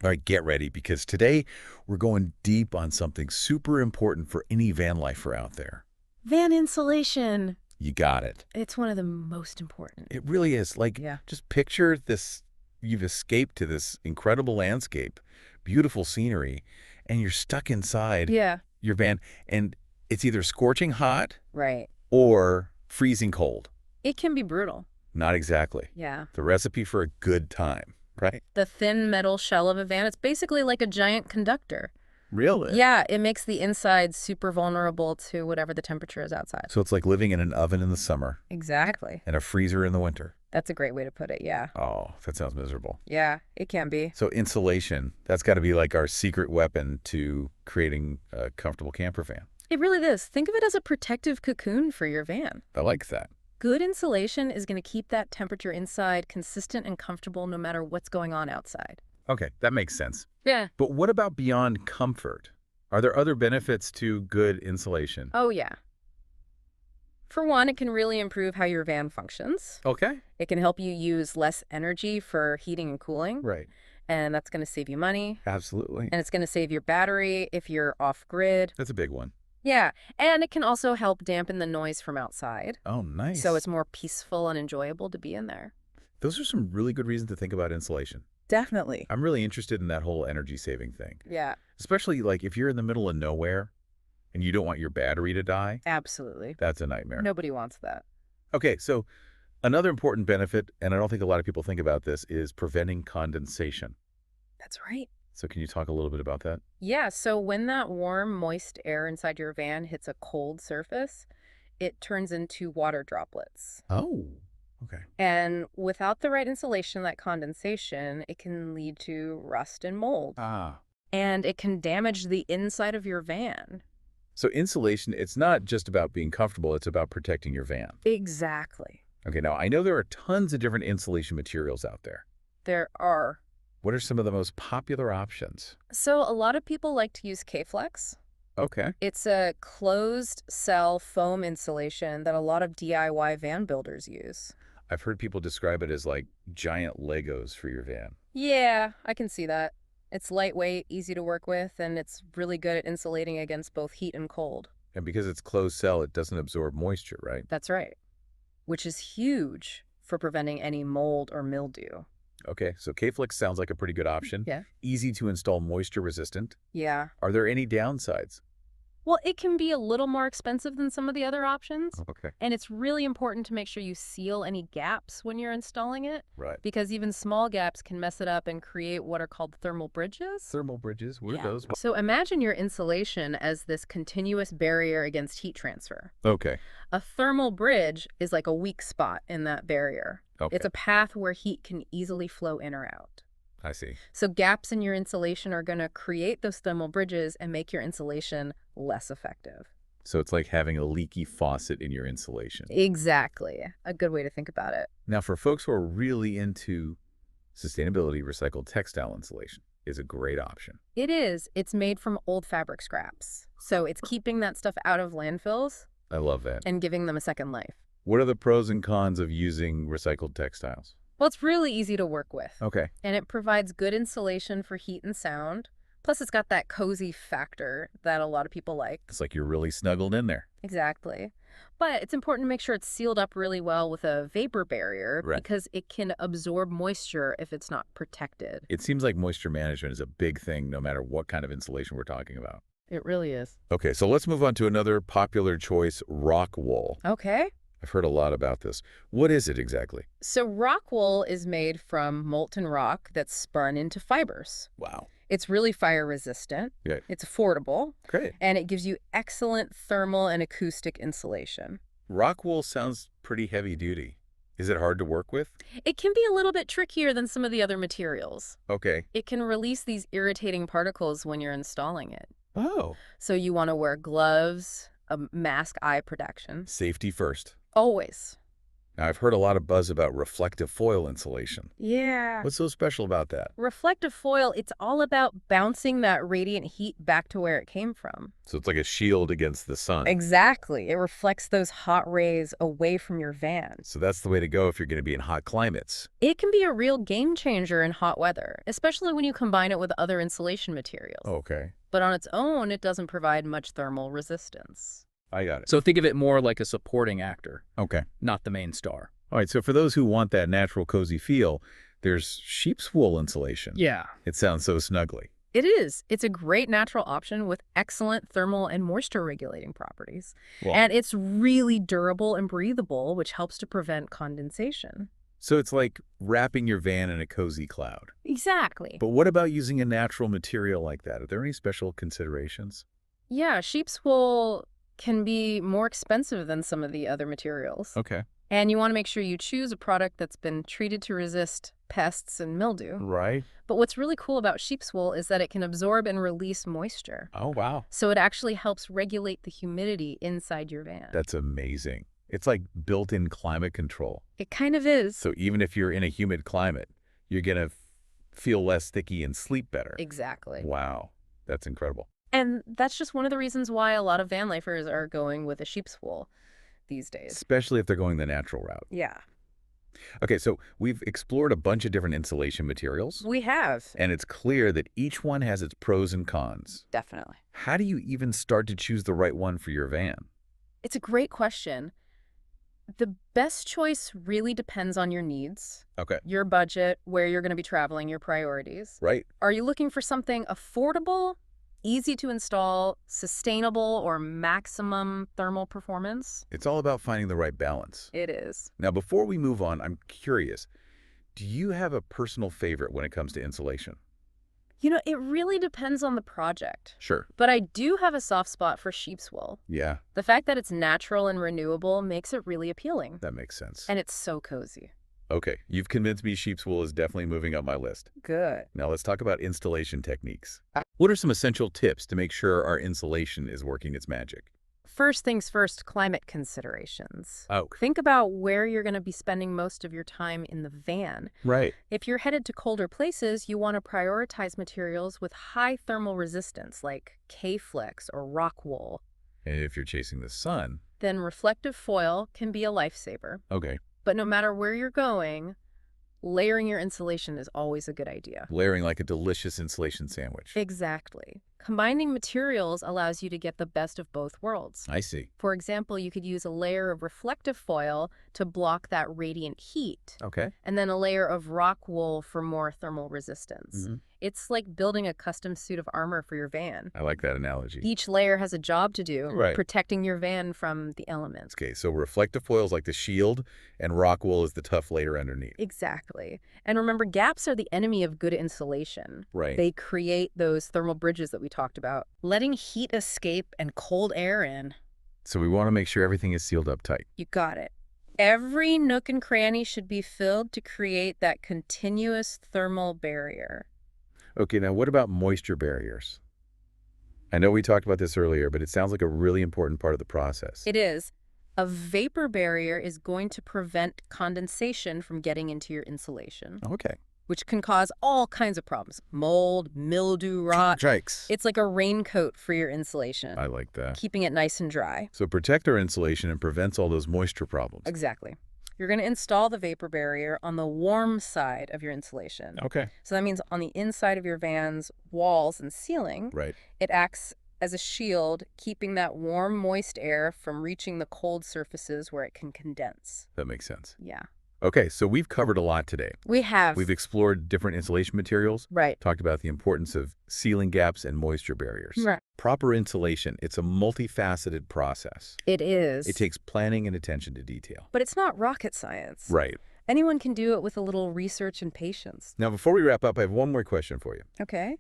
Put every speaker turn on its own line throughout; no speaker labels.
All right, get ready because today we're going deep on something super important for any van lifer out there.
Van insulation.
You got it.
It's one of the most important.
It really is. Like,
Yeah.
just picture this. You've escaped to this incredible landscape, beautiful scenery, and you're stuck inside
Yeah.
your van, and it's either scorching hot
Right.
or freezing cold.
It can be brutal.
Not exactly.
Yeah.
The recipe for a good time, right?
The thin metal shell of a van, it's basically like a giant conductor.
Really?
Yeah, it makes the inside super vulnerable to whatever the temperature is outside.
So it's like living in an oven in the summer
Exactly.
and a freezer in the winter.
That's a great way to put it, yeah.
Oh, that sounds miserable.
Yeah, it can be.
So insulation, that's got to be like our secret weapon to creating a comfortable camper van.
It really is. Think of it as a protective cocoon for your van.
I like that.
Good insulation is going to keep that temperature inside consistent and comfortable no matter what's going on outside.
Okay, that makes sense.
Yeah.
But what about beyond comfort? Are there other benefits to good insulation?
Oh, yeah. For one, it can really improve how your van functions.
Okay.
It can help you use less energy for heating and cooling,
Right.
and that's going to save you money.
Absolutely.
And it's going to save your battery if you're off-grid.
That's a big one.
Yeah, and it can also help dampen the noise from outside,
Oh, nice.
so it's more peaceful and enjoyable to be in there.
Those are some really good reasons to think about insulation.
Definitely.
I'm really interested in that whole energy saving thing,
Yeah,
especially like if you're in the middle of nowhere and you don't want your battery to die.
absolutely.
That's a nightmare.
Nobody wants that.
Okay, so another important benefit, and I don't think a lot of people think about this, is preventing condensation.
That's right.
So can you talk a little bit about that?
Yeah, so when that warm, moist air inside your van hits a cold surface, it turns into water droplets.
Oh, okay.
And without the right insulation, that condensation, it can lead to rust and mold.
Ah.
And it can damage the inside of your van.
So insulation, it's not just about being comfortable, it's about protecting your van.
Exactly.
Okay, now I know there are tons of different insulation materials out there.
There are.
What are some of the most popular options?
So a lot of people like to use Kayflex.
Okay.
It's a closed cell foam insulation that a lot of DIY van builders use.
I've heard people describe it as like giant Legos for your van.
Yeah, I can see that. It's lightweight, easy to work with, and it's really good at insulating against both heat and cold.
And because it's closed cell, it doesn't absorb moisture, right?
That's right. Which is huge for preventing any mold or mildew.
Okay, so Kayflex sounds like a pretty good option.
Yeah.
Easy to install, moisture resistant.
Yeah.
Are there any downsides?
Well, it can be a little more expensive than some of the other options.
Okay.
And it's really important to make sure you seal any gaps when you're installing it,
Right.
because even small gaps can mess it up and create what are called thermal bridges.
Thermal bridges, what
Yeah.
are those?
So imagine your insulation as this continuous barrier against heat transfer.
Okay.
A thermal bridge is like a weak spot in that barrier.
Okay.
It's a path where heat can easily flow in or out.
I see.
So gaps in your insulation are going to create those thermal bridges and make your insulation less effective.
So it's like having a leaky faucet in your insulation.
Exactly. A good way to think about it.
Now, for folks who are really into sustainability, recycled textile insulation is a great option.
It is. It's made from old fabric scraps. So it's keeping that stuff out of landfills
I love that.
and giving them a second life.
What are the pros and cons of using recycled textiles?
Well, it's really easy to work with.
Okay.
And it provides good insulation for heat and sound. Plus, it's got that cozy factor that a lot of people like.
It's like you're really snuggled in there.
Exactly. But it's important to make sure it's sealed up really well with a vapor barrier
Right.
because it can absorb moisture if it's not protected.
It seems like moisture management is a big thing no matter what kind of insulation we're talking about.
It really is.
Okay, so let's move on to another popular choice, rock wool.
Okay.
I've heard a lot about this. What is it exactly?
So rock wool is made from molten rock that's spun into fibers.
Wow.
It's really fire resistant.
Yeah.
It's affordable.
Great.
And it gives you excellent thermal and acoustic insulation.
Rock wool sounds pretty heavy duty. Is it hard to work with?
It can be a little bit trickier than some of the other materials.
Okay.
It can release these irritating particles when you're installing it.
Oh.
So you want to wear gloves, a mask eye protection.
Safety first.
Always.
Now, I've heard a lot of buzz about reflective foil insulation.
Yeah.
What's so special about that?
Reflective foil, it's all about bouncing that radiant heat back to where it came from.
So it's like a shield against the sun.
Exactly. It reflects those hot rays away from your van.
So that's the way to go if you're going to be in hot climates.
It can be a real game changer in hot weather, especially when you combine it with other insulation materials.
Okay.
But on its own, it doesn't provide much thermal resistance.
I got it.
So think of it more like a supporting actor,
Okay.
not the main star.
All right, so for those who want that natural cozy feel, there's sheep's wool insulation.
Yeah.
It sounds so snuggly.
It is. It's a great natural option with excellent thermal and moisture regulating properties.
Well,
And it's really durable and breathable, which helps to prevent condensation.
so it's like wrapping your van in a cozy cloud.
Exactly.
But what about using a natural material like that? Are there any special considerations?
Yeah, sheep's wool can be more expensive than some of the other materials.
Okay.
And you want to make sure you choose a product that's been treated to resist pests and mildew.
Right.
But what's really cool about sheep's wool is that it can absorb and release moisture.
Oh, wow.
So it actually helps regulate the humidity inside your van.
That's amazing. It's like built-in climate control.
It kind of is.
So even if you're in a humid climate, you're going to feel less sticky and sleep better.
Exactly.
Wow. That's incredible.
And that's just one of the reasons why a lot of van lifers are going with a sheep's wool these days.
Especially if they're going the natural route.
Yeah.
Okay, so we've explored a bunch of different insulation materials,
We have.
and it's clear that each one has its pros and cons.
Definitely.
How do you even start to choose the right one for your van?
It's a great question. The best choice really depends on your needs,
Okay.
your budget, where you're going to be traveling, your priorities.
Right?
Are you looking for something affordable, easy to install, sustainable, or maximum thermal performance?
It's all about finding the right balance.
It is.
Now, before we move on, I'm curious. Do you have a personal favorite when it comes to insulation?
You know, it really depends on the project.
Sure.
But I do have a soft spot for sheep's wool.
Yeah,
The fact that it's natural and renewable makes it really appealing.
that makes sense.
And it's so cozy.
Okay, you've convinced me sheep's wool is definitely moving up my list.
Good.
Now let's talk about installation techniques. What are some essential tips to make sure our insulation is working its magic?
First things first, climate considerations.
Oh,
Think about where you're going to be spending most of your time in the van.
right.
If you're headed to colder places, you want to prioritize materials with high thermal resistance like Kayflex or rock wool.
And if you're chasing the sun,
Then reflective foil can be a lifesaver.
okay,
But no matter where you're going, layering your insulation is always a good idea.
layering like a delicious insulation sandwich.
Exactly. Combining materials allows you to get the best of both worlds.
I see.
For example, you could use a layer of reflective foil to block that radiant heat,
Okay.
and then a layer of rock wool for more thermal resistance.
Mhm.
It's like building a custom suit of armor for your van.
I like that analogy.
Each layer has a job to do,
Right.
protecting your van from the elements.
Okay, so reflective foil is like the shield, and rock wool is the tough layer underneath.
Exactly. And remember, gaps are the enemy of good insulation.
Right.
They create those thermal bridges that we talked about, letting heat escape and cold air in.
So we want to make sure everything is sealed up tight.
You got it. Every nook and cranny should be filled to create that continuous thermal barrier.
Okay, now what about moisture barriers? I know we talked about this earlier, but it sounds like a really important part of the process.
It is. A vapor barrier is going to prevent condensation from getting into your insulation,
Okay.
which can cause all kinds of problems. Mold, mildew, rot.
Yikes.
It's like a raincoat for your insulation,
I like that.
keeping it nice and dry.
So protect our insulation and prevents all those moisture problems.
Exactly. You're going to install the vapor barrier on the warm side of your insulation.
Okay.
So that means on the inside of your van's walls and ceiling,
Right.
it acts as a shield, keeping that warm, moist air from reaching the cold surfaces where it can condense.
That makes sense.
Yeah.
Okay, so we've covered a lot today.
We have.
We've explored different insulation materials,
Right.
talked about the importance of sealing gaps and moisture barriers.
Right.
Proper insulation, it's a multifaceted process.
It is.
It takes planning and attention to detail.
But it's not rocket science.
Right.
Anyone can do it with a little research and patience.
Now, before we wrap up, I have one more question for you.
Okay.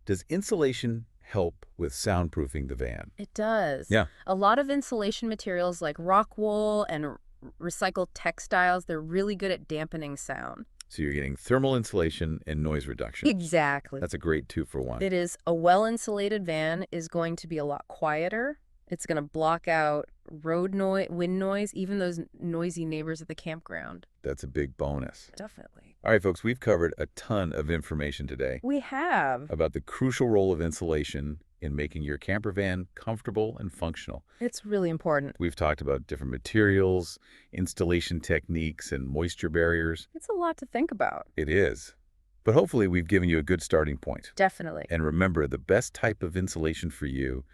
Does insulation help with soundproofing the van?
It does.
Yeah.
A lot of insulation materials like rock wool and recycled textiles, they're really good at dampening sound.
So you're getting thermal insulation and noise reduction.
Exactly.
That's a great 2-for-1.
It is. A well-insulated van is going to be a lot quieter, It's going to block out road noise, wind noise, even those noisy neighbors at the campground.
That's a big bonus.
Definitely.
All right, folks, we've covered a ton of information today
We have.
about the crucial role of insulation in making your camper van comfortable and functional.
It's really important.
We've talked about different materials, installation techniques, and moisture barriers.
It's a lot to think about.
It is. But hopefully we've given you a good starting point.
Definitely.
And remember, the best type of insulation for you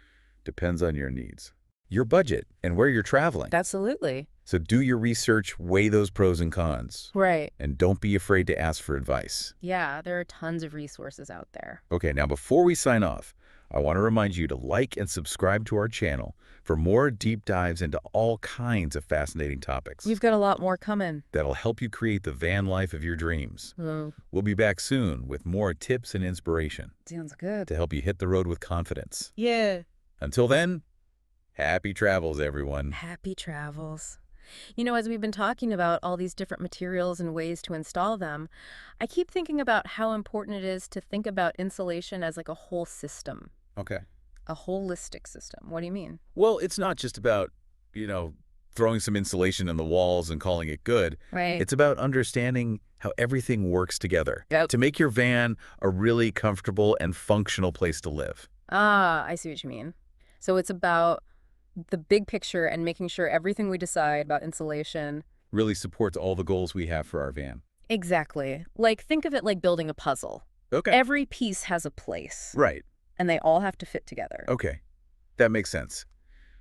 depends on your needs, your budget, and where you're traveling.
Absolutely.
So do your research, weigh those pros and cons,
Right.
and don't be afraid to ask for advice.
Yeah, there are tons of resources out there.
Okay, now before we sign off, I want to remind you to like and subscribe to our channel for more deep dives into all kinds of fascinating topics.
We've got a lot more coming.
That'll help you create the van life of your dreams. We'll be back soon with more tips and inspiration
Sounds good.
to help you hit the road with confidence.
Yeah.
Until then, happy travels, everyone.
Happy travels. You know, as we've been talking about all these different materials and ways to install them, I keep thinking about how important it is to think about insulation as like a whole system,
Okay.
a holistic system. What do you mean?
Well, it's not just about, throwing some insulation in the walls and calling it good.
Right.
It's about understanding how everything works together
Yep.
to make your van a really comfortable and functional place to live.
Ah, I see what you mean. So it's about the big picture and making sure everything we decide about insulation.
Really supports all the goals we have for our van.
Exactly. Like, think of it like building a puzzle.
Okay.
Every piece has a place,
Right.
and they all have to fit together.
Okay. That makes sense.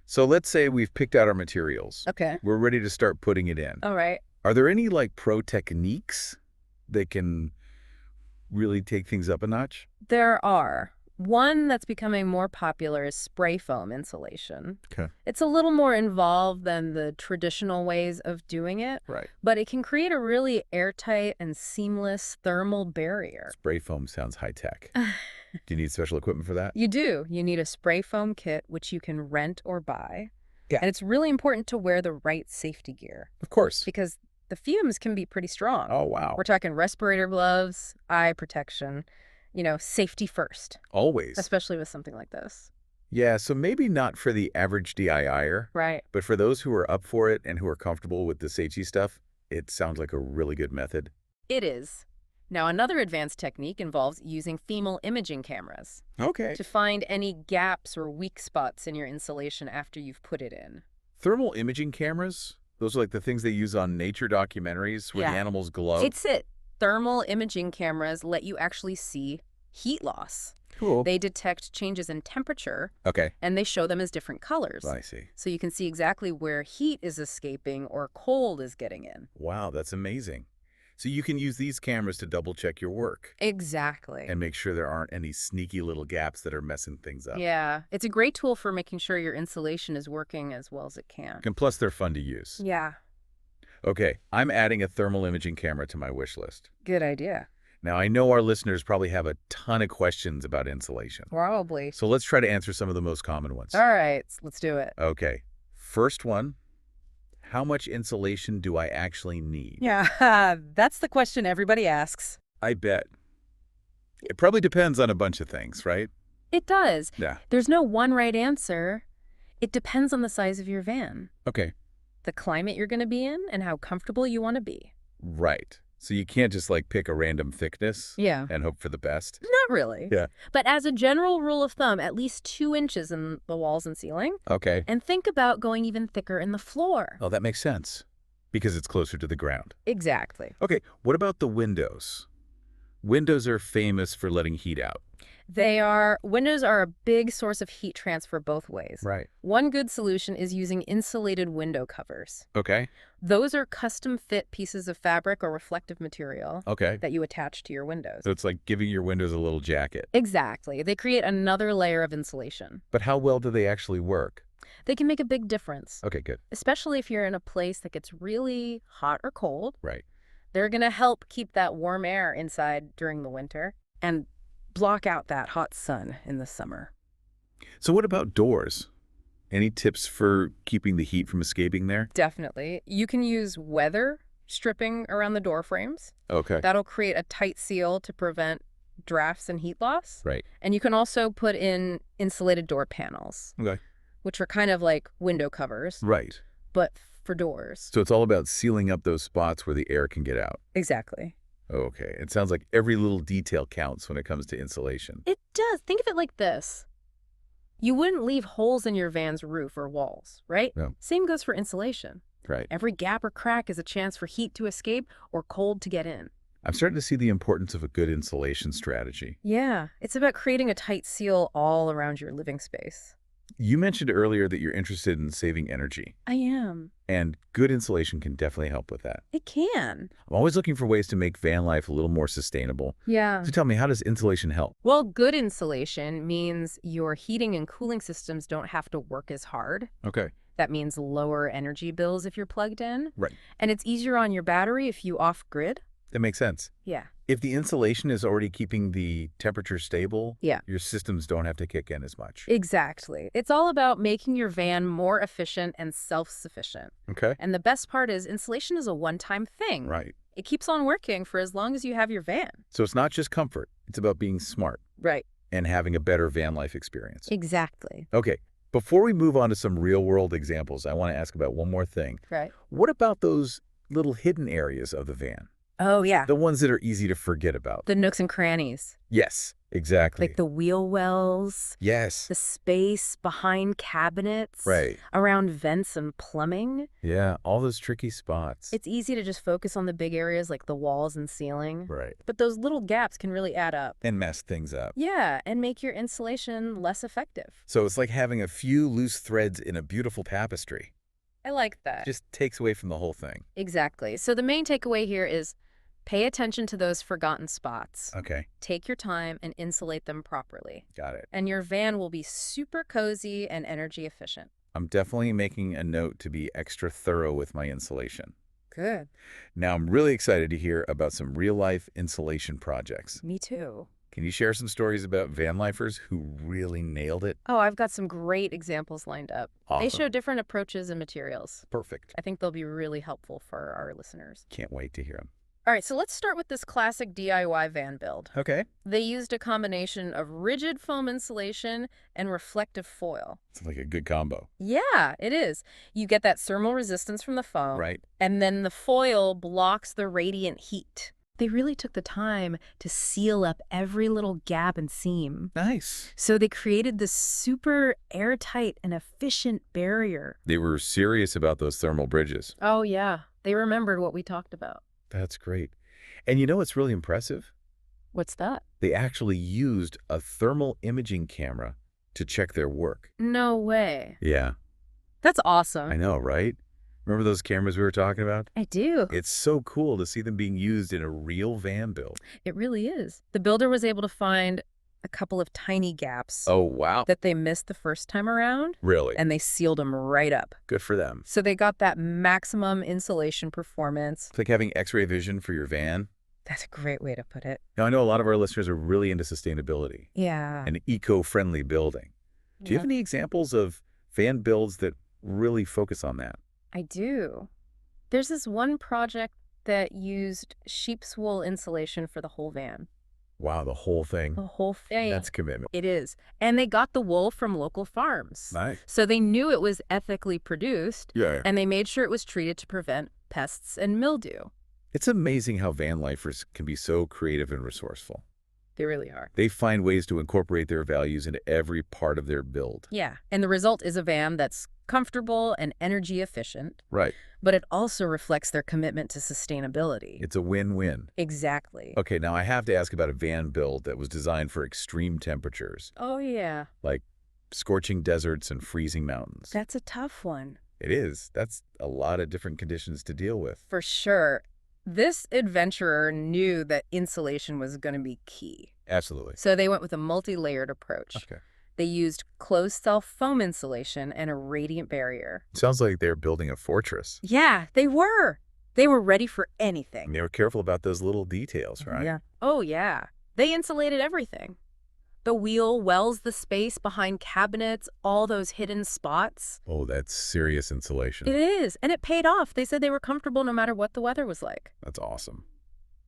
So let's say we've picked out our materials.
Okay.
We're ready to start putting it in.
All right.
Are there any pro techniques that can really take things up a notch?
There are. One that's becoming more popular is spray foam insulation.
Okay.
It's a little more involved than the traditional ways of doing it,
Right.
but it can create a really airtight and seamless thermal barrier.
Spray foam sounds high tech. Do you need special equipment for that?
You do. You need a spray foam kit, which you can rent or buy.
Yeah.
And it's really important to wear the right safety gear
Of course.
because the fumes can be pretty strong.
Oh, wow.
We're talking respirator gloves, eye protection, safety first,
Always.
especially with something like this.
Yeah, so maybe not for the average DIYer,
Right.
but for those who are up for it and who are comfortable with the safety stuff, it sounds like a really good method.
It is. Now, another advanced technique involves using thermal imaging cameras
Okay.
to find any gaps or weak spots in your insulation after you've put it in.
Thermal imaging cameras, those are like the things they use on nature documentaries where
Yeah.
the animals glow.
It's it. Thermal imaging cameras let you actually see heat loss.
Cool.
They detect changes in temperature,
Okay.
and they show them as different colors.
I see.
So you can see exactly where heat is escaping or cold is getting in.
Wow, that's amazing. So you can use these cameras to double check your work
Exactly.
and make sure there aren't any sneaky little gaps that are messing things up.
Yeah. It's a great tool for making sure your insulation is working as well as it can.
And plus, they're fun to use.
Yeah.
Okay, I'm adding a thermal imaging camera to my wish list.
Good idea.
Now, I know our listeners probably have a ton of questions about insulation.
Probably.
So let's try to answer some of the most common ones.
All right. Let's do it.
Okay, first one, how much insulation do I actually need?
Yeah. That's the question everybody asks.
I bet. It probably depends on a bunch of things, right?
It does.
Yeah.
There's no one right answer. It depends on the size of your van,
Okay,
the climate you're going to be in, and how comfortable you want to be.
right. So you can't just pick a random thickness
Yeah.
and hope for the best.
Not really.
Yeah.
But as a general rule of thumb, at least 2 inches in the walls and ceiling.
Okay.
And think about going even thicker in the floor.
Oh, that makes sense because it's closer to the ground.
Exactly.
Okay, what about the windows? Windows are famous for letting heat out.
Windows are a big source of heat transfer both ways.
Right.
One good solution is using insulated window covers.
Okay.
Those are custom fit pieces of fabric or reflective material
Okay.
that you attach to your windows.
So it's like giving your windows a little jacket.
Exactly. They create another layer of insulation.
But how well do they actually work?
They can make a big difference,
Okay, good.
especially if you're in a place that gets really hot or cold.
Right.
They're going to help keep that warm air inside during the winter and block out that hot sun in the summer.
So what about doors? Any tips for keeping the heat from escaping there?
Definitely. You can use weather stripping around the door frames.
Okay.
That'll create a tight seal to prevent drafts and heat loss.
Right.
And you can also put in insulated door panels.
Okay.
which are kind of like window covers,
Right.
but for doors.
So it's all about sealing up those spots where the air can get out.
Exactly.
Okay. It sounds like every little detail counts when it comes to insulation.
It does. Think of it like this. You wouldn't leave holes in your van's roof or walls, right?
No.
Same goes for insulation.
Right.
Every gap or crack is a chance for heat to escape or cold to get in.
I'm starting to see the importance of a good insulation strategy.
Yeah, it's about creating a tight seal all around your living space.
You mentioned earlier that you're interested in saving energy,
I am.
and good insulation can definitely help with that.
It can.
I'm always looking for ways to make van life a little more sustainable.
Yeah.
So tell me, how does insulation help?
Well, good insulation means your heating and cooling systems don't have to work as hard.
Okay.
That means lower energy bills if you're plugged in.
Right.
And it's easier on your battery if you off-grid.
That makes sense.
Yeah.
If the insulation is already keeping the temperature stable,
Yeah.
your systems don't have to kick in as much.
Exactly. It's all about making your van more efficient and self-sufficient.
Okay.
And the best part is insulation is a one-time thing.
Right.
It keeps on working for as long as you have your van.
So it's not just comfort. It's about being smart
Right.
and having a better van life experience.
Exactly.
Okay. Before we move on to some real-world examples, I want to ask about one more thing.
Right.
What about those little hidden areas of the van?
Oh, yeah.
The ones that are easy to forget about.
The nooks and crannies.
Yes, exactly.
Like the wheel wells,
Yes.
the space behind cabinets,
Right.
around vents and plumbing.
Yeah, all those tricky spots.
It's easy to just focus on the big areas like the walls and ceiling.
Right.
But those little gaps can really add up.
And mess things up.
Yeah, and make your insulation less effective.
So it's like having a few loose threads in a beautiful tapestry.
I like that.
Just takes away from the whole thing.
Exactly. So the main takeaway here is pay attention to those forgotten spots.
Okay,
Take your time and insulate them properly.
got it.
And your van will be super cozy and energy efficient.
I'm definitely making a note to be extra thorough with my insulation.
Good.
Now, I'm really excited to hear about some real-life insulation projects.
Me too.
Can you share some stories about van lifers who really nailed it?
Oh, I've got some great examples lined up. They
Awesome.
show different approaches and materials.
Perfect.
I think they'll be really helpful for our listeners.
Can't wait to hear them.
All right, so let's start with this classic DIY van build.
Okay.
They used a combination of rigid foam insulation and reflective foil.
Sounds like a good combo.
Yeah, it is. You get that thermal resistance from the foam,
Right.
and then the foil blocks the radiant heat. They really took the time to seal up every little gap and seam.
Nice.
So they created this super airtight and efficient barrier.
They were serious about those thermal bridges.
Oh, yeah. They remembered what we talked about.
That's great. And you know what's really impressive?
What's that?
They actually used a thermal imaging camera to check their work.
No way.
Yeah,
That's awesome.
I know, right? Remember those cameras we were talking about?
I do.
It's so cool to see them being used in a real van build.
It really is. The builder was able to find a couple of tiny gaps
Oh, wow.
that they missed the first time around,
Really?
and they sealed them right up.
Good for them.
So they got that maximum insulation performance.
It's like having X-ray vision for your van.
That's a great way to put it.
Now, I know a lot of our listeners are really into sustainability
Yeah.
and eco-friendly building. Do you have any examples of van builds that really focus on that?
I do. There's this one project that used sheep's wool insulation for the whole van.
Wow, the whole thing.
The whole thing.
That's commitment.
It is. And they got the wool from local farms.
Nice.
So they knew it was ethically produced,
Yeah.
and they made sure it was treated to prevent pests and mildew.
It's amazing how van lifers can be so creative and resourceful.
They really are.
They find ways to incorporate their values into every part of their build.
Yeah. And the result is a van that's comfortable and energy efficient,
Right.
but it also reflects their commitment to sustainability.
It's a win-win.
Exactly.
Okay, now I have to ask about a van build that was designed for extreme temperatures,
Oh, yeah.
like scorching deserts and freezing mountains.
That's a tough one.
It is. That's a lot of different conditions to deal with.
For sure. This adventurer knew that insulation was going to be key.
Absolutely.
So they went with a multi-layered approach.
Okay.
They used closed-cell foam insulation and a radiant barrier.
Sounds like they're building a fortress.
Yeah, they were. They were ready for anything.
And they were careful about those little details, right?
Yeah. Oh, yeah. They insulated everything. The wheel wells the space behind cabinets, all those hidden spots.
Oh, that's serious insulation.
It is. And it paid off. They said they were comfortable no matter what the weather was like.
That's awesome.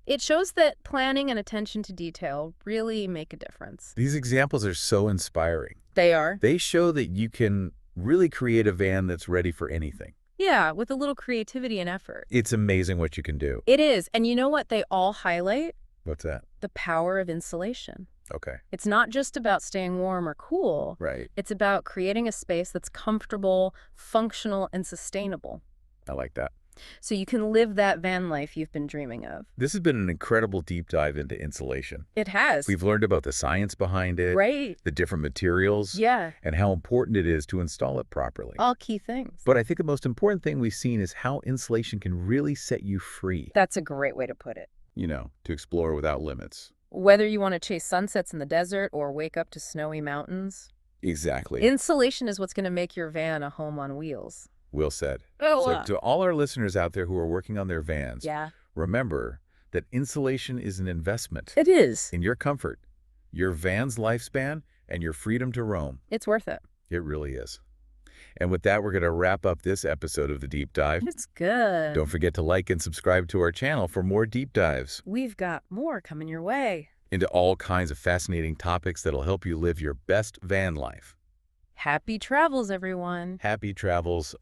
It shows that planning and attention to detail really make a difference.
These examples are so inspiring.
They are.
They show that you can Really create a van that's ready for anything.
Yeah, with a little creativity and effort.
It's amazing what you can do.
It is. And you know what they all highlight?
What's that?
The power of insulation.
Okay.
It's not just about staying warm or cool.
Right.
It's about creating a space that's comfortable, functional, and sustainable.
I like that.
So you can live that van life you've been dreaming of.
This has been an incredible deep dive into insulation.
It has.
We've learned about the science behind it,
Right.
the different materials,
Yeah.
and how important it is to install it properly.
All key things.
But I think the most important thing we've seen is how insulation can really set you free,
That's a great way to put it.
to explore without limits.
Whether you want to chase sunsets in the desert or wake up to snowy mountains,
Exactly.
insulation is what's going to make your van a home on wheels.
Will said.
Oh,
So to all our listeners out there who are working on their vans,
yeah.
remember that insulation is an investment
It is.
in your comfort, your van's lifespan, and your freedom to roam.
It's worth it.
It really is. And with that, we're going to wrap up this episode of The Deep Dive.
It's good.
Don't forget to like and subscribe to our channel for more deep dives
We've got more coming your way.
into all kinds of fascinating topics that'll help you live your best van life.
Happy travels, everyone.
Happy travels.